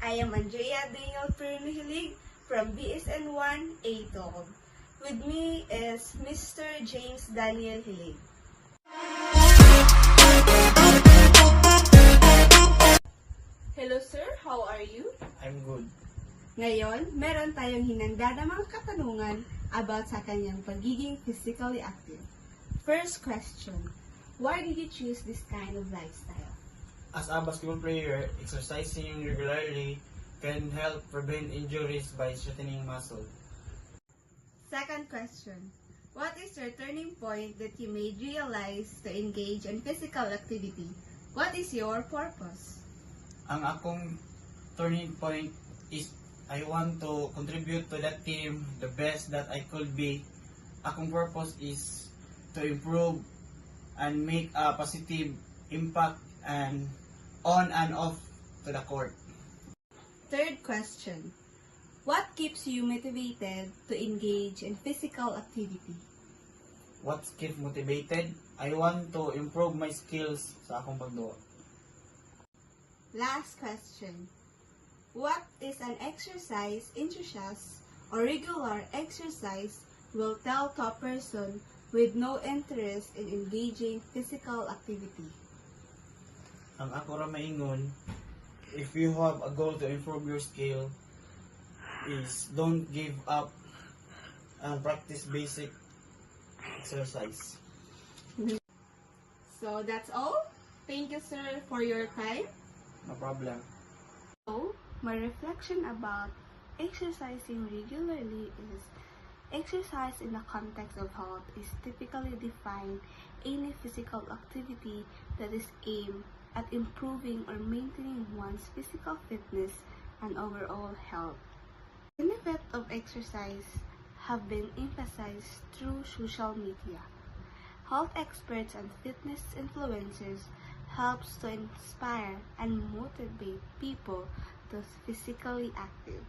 I am Andrea Daniel Pernihilig from BSN 1 A12. With me is Mr. James Daniel Hilig. Hello sir, how are you? I'm good. Ngayon, meron tayong hinanda na mga katanungan about sa kanyang pagiging physically active. First question, why did you choose this kind of lifestyle? As a basketball player, exercising regularly can help prevent injuries by strengthening muscle. Second question, what is your turning point that you made realize to engage in physical activity? What is your purpose? Ang akong turning point is I want to contribute to that team the best that I could be. Akong purpose is to improve and make a positive impact and on and off to the court. Third question, what keeps you motivated to engage in physical activity? What keeps motivated? I want to improve my skills sa akong pagduwa. Last question, what is an exercise interest or regular exercise will tell to a person with no interest in engaging physical activity? Ang ako ra maingon, if you have a goal to improve your skill, is don't give up and practice basic exercise. So that's all. Thank you sir for your time. No problem. So, my reflection about exercising regularly is exercise in the context of health is typically defined any physical activity that is aimed at improving or maintaining one's physical fitness and overall health. The benefits of exercise have been emphasized through social media. Health experts and fitness influencers helps to inspire and motivate people to physically active.